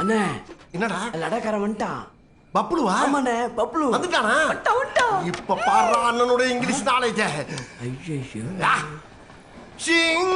அண்ணே என்னடா லடாக்காரன் வந்துட்டான். பப்ளுவா? ஆமாண்ணே பப்ளு வந்துட்டானா? வந்துட்டான். இப்ப பாரு அண்ணனோட இங்கிலீஷ் நாலேஜ். ஐயோ Sing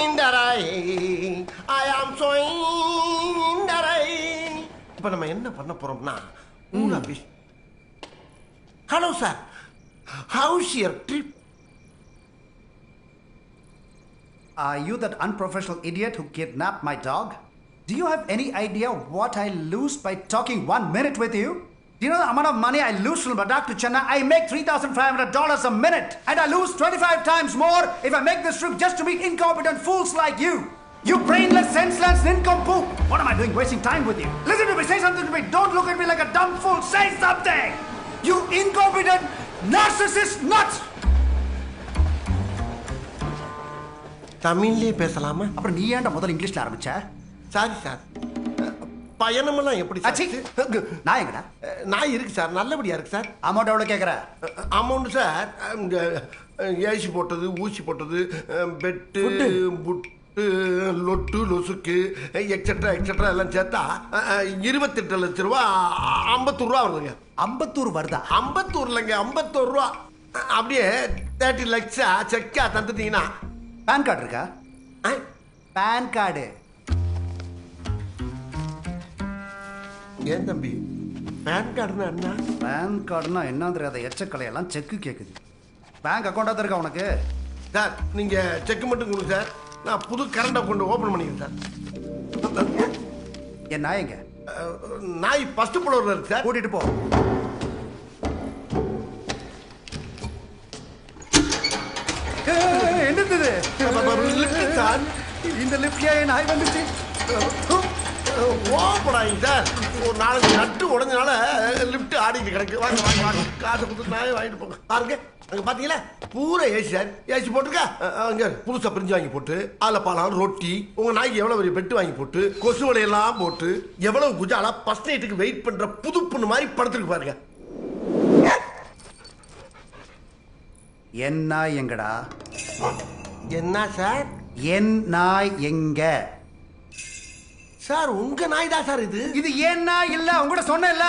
in the rain, I am swing in the rain. இப்ப நம்ம என்ன பண்ண போறோம்னா hello sir, how's your trip? Are you that unprofessional idiot who kidnapped my dog? Do you have any idea what I lose by talking 1 minute with you? Do you know the amount of money I lose from Ladakh to Chennai? I make $3,500 a minute, and I lose 25 times more if I make this trip just to meet incompetent fools like you. You brainless, senseless nincompoop! What am I doing wasting time with you? Listen to me, say something to me. Don't look at me like a dumb fool. Say something! You incompetent, narcissist nuts! தமிழ்லயே பேசலாமா? அப்புறம் நீ ஏன்டா முதல்ல இங்கிலீஷ்ல ஆரம்பிச்ச? Sorry sir. பயணமெல்லாம் எப்படி அச்சி நான் எங்கடா? நான் இருக்கு சார், நல்லபடியா இருக்கு சார். அமௌண்ட் எவ்வளவு கேக்குற? அமௌண்ட் சார் ஏசி போட்டது, ஊசி போட்டது, பெட்டு, புட்டு, லொட்டு, லொசுக்கு எக்ஸெட்ரா எக்ஸெட்ரா எல்லாம் சேர்த்தா 28 லட்சம் ரூபா 54 ரூபா வருதுங்க. 54 வருதா? 54 இல்லைங்க, 51 ரூபா. அப்படியே 30 லட்சம் செக்கா தந்துட்டீங்கன்னா. பேன் கார்டு இருக்கா? பேன் கார்டு ஏன் தம்பி பேன் கார்டுனா என்ன? பேன் கார்டுனா என்ன தெரியாத எச்சக்கலையெல்லாம் செக்கு கேட்குது. பேங்க் அக்கௌண்டா தான் இருக்கா உனக்கு? சார் நீங்க செக் மட்டும் கொடுங்க சார், நான் புது கரண்ட் அக்கௌண்ட் ஓபன் பண்ணிக்கிறேன் சார். என் நாய் எங்க? நாய் ஃபர்ஸ்ட் ஃப்ளோர்ல இருக்கு சார். கூட்டிட்டு போ. என்னது சார்? இந்த லிஃப்ட்லயே நாய் வந்துச்சு. ஓப்பனாங்க சார். ஒரு நாளைக்கு நட்டு உடஞ்சனால லிஃப்ட் ஆடிட்டு கிடக்கு. வாங்க வாங்க வாங்க, காசை கொடுத்து நாயை வாங்கிட்டு போங்க. பாருங்க அங்க பாத்தீங்களா பூரா ஏசி சார். ஏசி போட்டுருக்கா அங்க புதுசா பிரிஞ்சு வாங்கி போட்டு அதில் பாலாம் ரொட்டி, உங்க நாய்க்கு எவ்வளவு பெரிய பெட்டு வாங்கி போட்டு கொசு வலையெல்லாம் போட்டு எவ்வளவு குஜாலா ஃபர்ஸ்ட் நைட்டுக்கு வெயிட் பண்ற புது பொண்ணு மாதிரி படுத்துருக்கு பாருங்க. என் நாய் எங்கடா? என்ன சார்? என் நாய் எங்க? சார் உங்க நாய் தான் சார் இது. இது ஏன் நாய் இல்ல, உங்ககிட்ட சொன்னேன் இல்ல.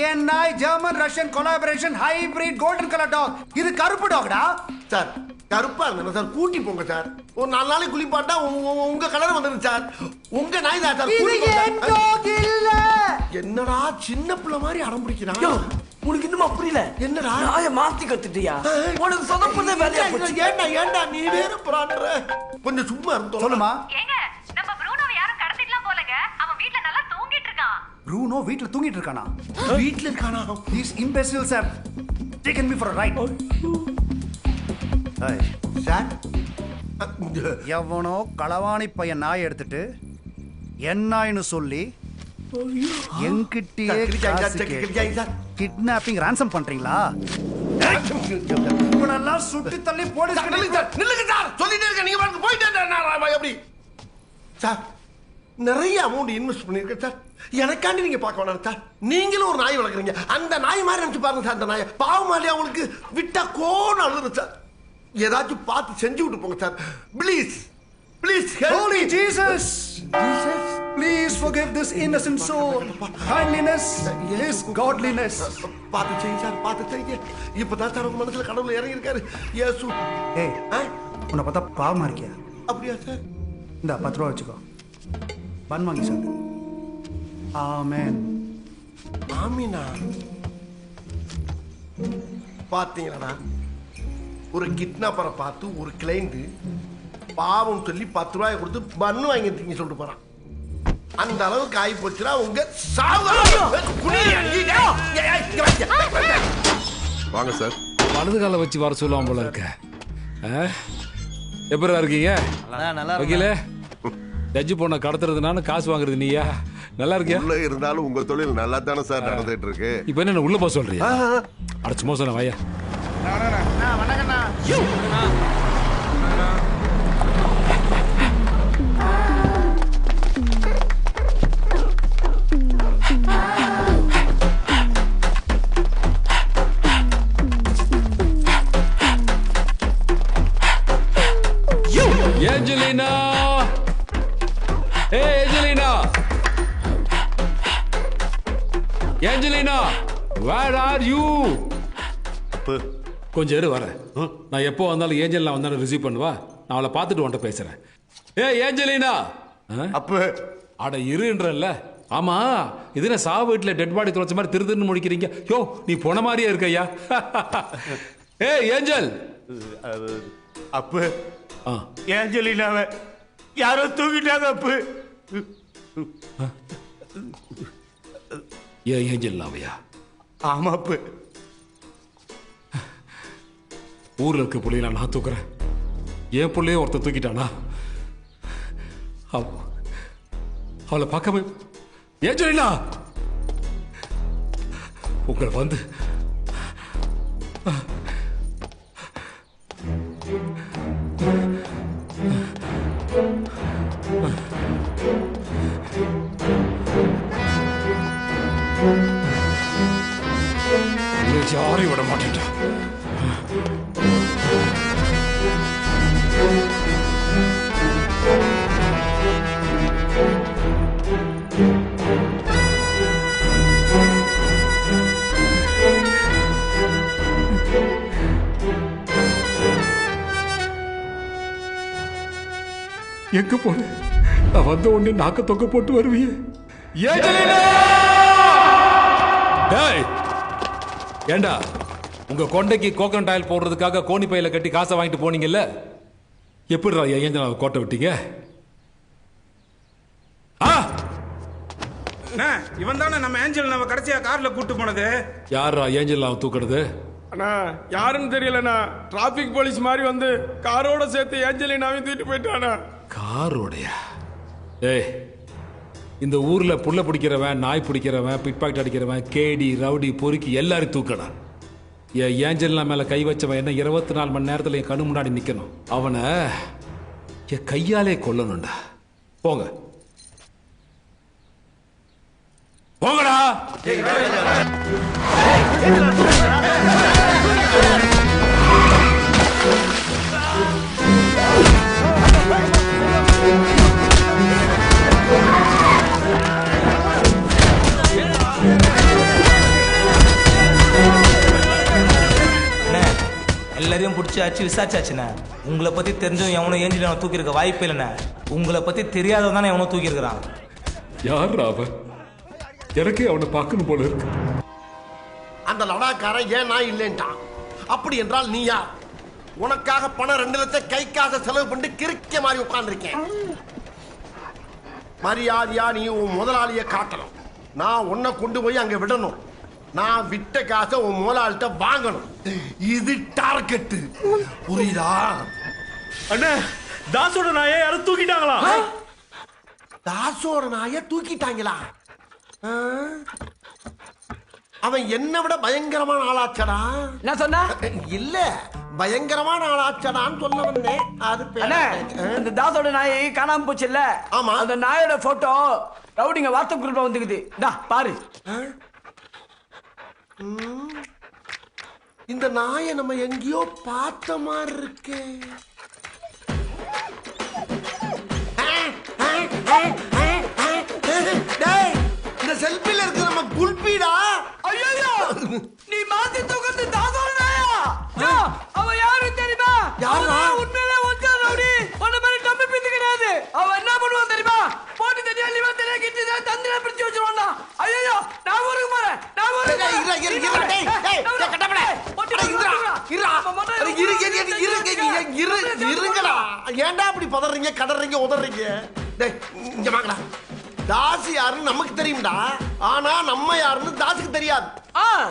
ஏன் நாய் German Russian collaboration hybrid golden colour dog. இது கருப்பு டாக்டா. சார் கருப்பா இருந்தா சார் கூட்டி போங்க சார். ஒரு 4 நாளைக்கு குளிப்பாட்டா உங்க கலர் வந்துருச்சு சார். உங்க நாய் தான் சார். இது ஏன் டாக் இல்ல. என்னடா சின்ன பிள்ளை மாதிரி அடம் பிடிக்கிறான். உனக்கு இன்னுமா புரியல? என்னடா நாயை மாத்தி கத்துட்டியா? உனக்கு சொதப்பதே வேலையா போச்சு. ஏண்டா ஏண்டா நீ வேற பிரான்ற. கொஞ்சம் சும்மா இருந்தோம். சொல்லுமா. ஏங்க நம்ம ப்ரூனோவை யாரும் கடத்திடலாம் போலங்க. அவன் வீட்ல நல்லா தூங்கிட்டு இருக்கான். ப்ரூனோ வீட்ல தூங்கிட்டு இருக்கானா? வீட்ல இருக்கானா? These imbeciles have taken me for a ride. Hey, sir எவனோ களவாணி பையன் நாய் எடுத்துட்டு என் நாய்னு சொல்லி என்கிட்டயே கிட்னாப்பிங் ரான்சம் பண்றீங்களா? இவனெல்லாம் சுட்டு தள்ளி போலீஸ் நில்லுங்க சார். சொல்லிட்டே இருக்க நீங்க பாட்டு போயிட்டே எப்படி சார்? நிறைய அமௌண்ட் இன்வெஸ்ட் பண்ணிருக்கேன் சார். எனக்காண்டி நீங்க பார்க்க வேணாம் சார். நீங்களும் ஒரு நாய் வளர்க்குறீங்க. அந்த நாய் மாதிரி நினைச்சு பாருங்க சார். அந்த நாயை பாவமாலியா உங்களுக்கு விட்டா கோன்னு அழுது சார். ஏதாச்சும் பார்த்து செஞ்சு விட்டு போங்க sir. Please please. Holy Jesus! Please forgive this innocent soul. Kindliness is godliness. பார்த்து செய்யுங்க சார், பார்த்து செய்யுங்க. இப்பதான் சார் உங்க மனசுல கடவுள் இறங்கி இருக்காரு. இயேசு. ஏய், உன்னை பார்த்தா பாவமா இருக்கியா? அப்படியா சார்? இந்த 10 ரூபா வச்சுக்கோ. பன் வாங்கி சாப்பிடு. ஆமென். ஆமீனா. பாத்தீங்களா, ஒரு கிட்னாப்பரை பார்த்து ஒரு கிளைண்ட் பாவம் சொல்லி 10 ரூபாய் கொடுத்து பன்னு வாங்கிட்டீங்க சொல்லிட்டு போறான். அந்த அளவுக்கு ஆகி போச்சுன்னா உங்க வாங்க சார். வலது கால வச்சு வர சொல்லுவான் போல இருக்க. எப்பரா இருக்கீங்க? வக்கீல ஜட்ஜு பொண்ணை கடத்துறதுனால காசு வாங்குறது நீயா? நல்லா இருக்கியா? உள்ள இருந்தாலும் உங்க தொழில் நல்லா தானே சார் நடந்துட்டு இருக்கு. இப்ப என்ன உள்ள போக சொல்றியா? அட சும்மா சொன்ன வாயா. வணக்கண்ணா. Angelina! Hey, Angelina! Angelina where are you? அப்பு கொஞ்சம் இரு வரேன். நான் எப்போ வந்தாலும் ஏஞ்சலினா வந்தாலும் ரிசீவ் பண்ணுவா. நான் அவளை பார்த்துட்டு உன்கிட்ட பேசுறேன். ஏஞ்சலினா. அப்பு அட இருன்றல்ல. ஆமா இது என்ன சா வீட்டுல டெட் பாடி தொலைச்ச மாதிரி திருன்னு முடிக்கிறீங்க? யோ நீ போன மாதிரியே இருக்கையா? ஏஞ்சல். அப்பு ஏஞ்சலினாவை யாரோ தூக்கிட்டாங்க அப்பு. ஏஞ்சலினாவையா? ஆமா அப்பு. ஊர்ல இருக்க புள்ளையில நான் தூக்குறேன். என் பிள்ளைய ஒருத்தர் தூக்கிட்டானா? அவளை பார்க்காம ஏஞ்சலினா உங்களை வந்து யாரையும் விட மாட்டேன். எங்க போன? நான் வந்த உடனே நாக்க தொக்க போட்டு வருவியே. ஏண்டா உங்க கொண்டைக்கு கோகனட் ஆயில் போடுறதுக்காக கோணி பையில கட்டி காசை வாங்கிட்டு போனீங்கல்ல, எப்படிடா ஏஞ்சலினாவை கோட்டை விட்டீங்க? இவன் தானே நம்ம ஏஞ்சலினாவை கடைசியா கார்ல கூட்டு போனது. யாரா ஏஞ்சலினாவை தூக்குறது? அண்ணா யாருன்னு தெரியலண்ணா. டிராபிக் போலீஸ் மாதிரி வந்து காரோட சேர்த்து ஏஞ்சலினாவையும் தூக்கிட்டு போயிட்டானா. காரோடையா? ஏய் இந்த ஊர்ல புள்ள பிடிக்கிறவன், நாய் பிடிக்கிறவன், பிட் பாக்கெட் அடிக்கிறவன், கேடி ரவுடி பொறுக்கி எல்லாரும் தூக்கடா. என் ஏஞ்சலினா மேல கை வச்சவன் என்ன 24 மணி நேரத்துல என் கண்ணு முன்னாடி நிக்கணும். அவனை என் கையாலே கொல்லணும்டா. போங்க போங்கடா. எல்லாரையும் பிடிச்சி அடிச்சு விசாரிச்சாச்சுண்ணே. உங்களை பத்தி தெரிஞ்சவன் எவனும் ஏஞ்சலினாவை தூக்கி இருக்க வாய்ப்பு இல்லைண்ணே. உங்களை பத்தி தெரியாதவன் தானே எவனும் தூக்கி இருக்கிறான். யார் அவன்? எனக்கே அவனை பார்க்கணும் போல இருக்கு. அந்த லடாக்காரன் ஏன் நான் இல்லைன்ட்டான். அப்படி என்றால் நீ யார்? உனக்காக பணம் 2 லட்சம் கை காசை செலவு பண்ணி கிறுக்க மாதிரி உட்கார்ந்துருக்கேன். மரியாதையா நீ உன் முதலாளியை காட்டணும். நான் உன்னை கொண்டு போய் அங்க விடணும். நான் விட்ட காசை உன் முதலாளிட்ட வாங்கணும். இது டார்கெட். புரியுதா? அண்ணா தாசோட நாயை யாரும் தூக்கிட்டாங்களா? தாசோட நாயை தூக்கிட்டாங்களா? அவன் என்ன விட பயங்கரமான ஆளாச்சடா. என்ன சொன்னா? இல்ல பயங்கரமான ஆளாச்சடான்னு சொல்ல வந்தேன். அது இந்த தாசோட நாயை காணாம போச்சு இல்ல? ஆமா. அந்த நாயோட போட்டோ ரவுடிங்க வாட்ஸ்அப் குரூப்ல வந்துக்குது. பாரு. இந்த நாயை நம்ம எங்கேயோ பார்த்த மாதிரி இருக்கு. இந்த செல்ஃபில இருக்கு நம்ம குல்பீடா. ஐயோ நீ மாத்தி தூக்குறது தாசோட நாயா? அவன் யாரு தெரியுமா? யாரா? உண்மையிலே ஒன்றை ரவுடி. ஒன்ன மாதிரி டம்மி பித்து கிடையாது. அவன் என்ன பண்ணுவான் தெரியுமா? போட்டு தனியா லிவா தனியா கிட்டி தான் தந்திர பிரிச்சு வச்சிருவான்டா. ஐயோ நான் ஊருக்கு போறேன். நான் ஊருக்கு இருங்கடா. ஏன்டா அப்படி பதறீங்க, கடறீங்க, உதறீங்க? இங்க வாங்கடா. தாசி யாருன்னு நமக்கு தெரியும்டா. ஆனா நம்ம யாருன்னு தாசுக்கு தெரியாது.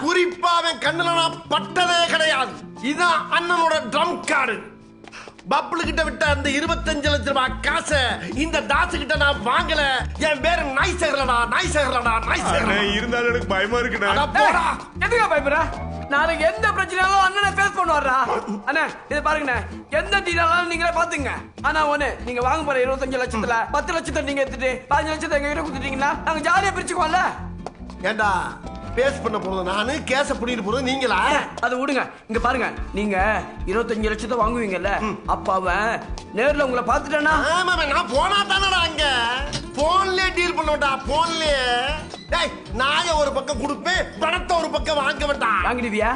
குறிப்பா அவன் கண்ணுல நான் பட்டதே கிடையாது. இதான் அண்ணனோட ட்ரம் கார்டு. பப்ளு கிட்ட விட்ட அந்த 25 லட்சம் ரூபாய் காசை இந்த தாசு கிட்ட நான் வாங்கல. என் பேரு நாய் சேகரடா, நாய் சேகரடா, நாய் சேகரடா. இருந்தாலும் எனக்கு பயமா இருக்குடா. போடா. எதுக்கு பயப்படுற? நாளைக்கு எந்த பிரச்சனையாலும் அண்ணனை ஃபேஸ் பண்ணுவாரா? அண்ணா இத பாருங்கண்ணே, எந்த டீலாலும் நீங்களே பாத்துங்க. ஆனா ஒண்ணு, நீங்க வாங்க போற 25 லட்சத்துல 10 லட்சத்தை நீங்க எடுத்துட்டு 15 லட்சத்தை எங்க கிட்ட கொடுத்துட்டீங்கன்னா நாங்க ஜாலியா பிரிச்சுக்குவோம்ல. ஏண்டா பேஸ் பண்ண போறது நானு, கேஸ புடிட்டு போறது நீங்களா? அது விடுங்க. இங்க பாருங்க, நீங்க 25 லட்சத்தை வாங்குவீங்கல்ல, அப்ப அவன் நேர்ல உங்களை பாத்துட்டானா? ஆமா, நான் போனா தானடா அங்க. போன்லயே டீல் பண்ணோம்டா, போன்லயே. டேய் நாய ஒரு பக்கம் கொடுப்பேன், பணத்தை ஒரு பக்கம் வாங்க வேண்டாம். வாங்கிடுவியா?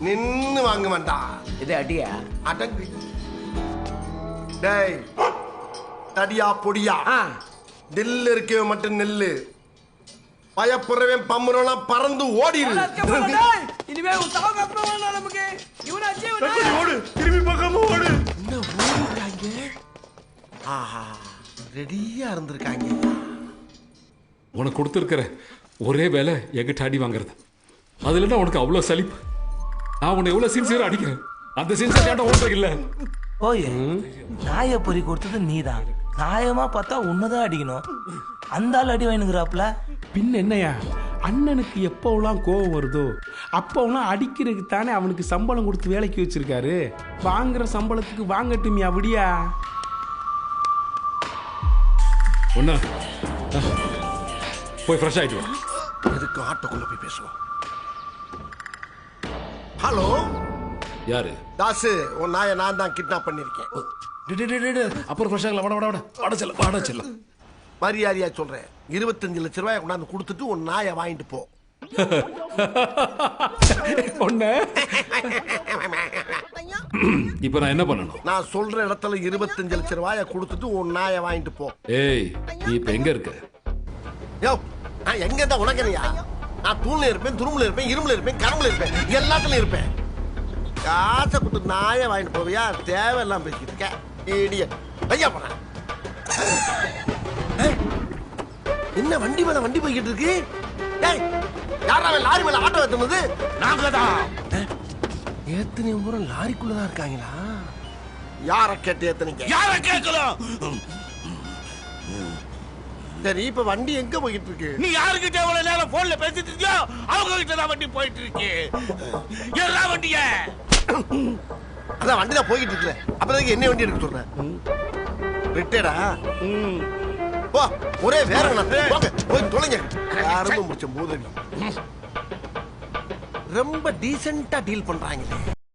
நின்னு வாங்க வேண்டாம். இது அடியா? அடங்கு. டேய் தடியா பொடியா, நெல்லு இருக்கவே மட்டும் நெல்லு. பயப்படுறவன் பம்புறவனா பறந்து ஓடிடு. இனிமே உன் சாவுக்கு அப்புறம் வேணாம் நமக்கு. இவனாச்சு ஓடு, திரும்பி பக்கமா ஓடு. என்ன ஓடுறாங்க? ஆஹா, ரெடியா இருந்திருக்காங்க. உனக்கு கொடுத்துருக்கிற ஒரே வேலை எங்கிட்ட அடி வாங்குறது. அதுல தான் உனக்கு அவ்வளோ சலிப்பு. நான் உன்னை எவ்வளோ சின்சியரா அடிக்கிறேன். அந்த சின்சியர் ஏன்டா உனக்கு இல்லை? ஓய், நாயை பொறி கொடுத்தது நீதான். நியாயமா பார்த்தா உன்னதான் அடிக்கணும். அந்த ஆள் அடி வாங்கினுங்கிறாப்ல. பின் என்னையா, அண்ணனுக்கு எப்போலாம் கோவம் வருதோ அப்போலாம் அடிக்கிறதுக்கு தானே அவனுக்கு சம்பளம் கொடுத்து வேலைக்கு வச்சிருக்காரு. வாங்குற சம்பளத்துக்கு வாங்கட்டுமியா விடியா. ஒண்ணா போய் ஃப்ரெஷ் ஆயிட்டு வா. எதுக்கு ஆட்டோக்குள்ள போய் பேசுவோம். ஹலோ யாரு? தாசு, உன் நாயை நான் தான் கிட்னாப் பண்ணிருக்கேன். அப்புறம் ஃப்ரெஷ் ஆகல. வாட வாட வாட வாட செல்ல வாட செல்ல. மரியாதையா சொல்றேன், 25 லட்சம் ரூபாய் கொண்டாந்து கொடுத்துட்டு உன் நாயை வாங்கிட்டு போ. ஒண்ணு இப்ப நான் என்ன பண்ணணும்? நான் சொல்ற இடத்துல 25 லட்சம் ரூபாயை கொடுத்துட்டு உன் நாயை வாங்கிட்டு போ. ஏய், நீ இப்ப எங்க இருக்க? யோ, நான் எங்க இருந்தா உனக்கறியா? நான் தூண்ல இருப்பேன், துரும்புல இருப்பேன், இரும்புல இருப்பேன், கரும்புல இருப்பேன், எல்லாத்துலயும் இருப்பேன். காசை கொடுத்து நாயை வாங்கிட்டு போவியா? தேவையெல்லாம் பேசிட்டு இருக்க. இடியட். ஐயா போன என்ன வண்டி மேல வண்டி போய்கிட்டு இருக்கு? டேய், யாரா லாரி மேல ஆட்டோ ஏத்துனது? நாங்க தான். ஏத்தனை பூரா லாரிக்குள்ளதான் இருக்காங்களா? யார கேட்டு ஏத்தனீங்க? யார கேட்கலாம்? சரி, இப்ப வண்டி எங்க போயிட்டு இருக்கு? நீ யாருக்கிட்ட எவ்வளவு நேரம் போன்ல பேசிட்டு இருக்கியோ அவங்க கிட்ட தான் வண்டி போயிட்டு இருக்கு. எல்லா வண்டிய அதான் வண்டி தான் போய்கிட்டு இருக்குல்ல, அப்புறம் என்ன வண்டி எடுக்க சொல்றேன்? ரிட்டேடா? போ, ஒரே வேற போய் தொலைங்க. யாரும் முடிச்ச போது ரொம்ப டீசெண்டா டீல் பண்றாங்க.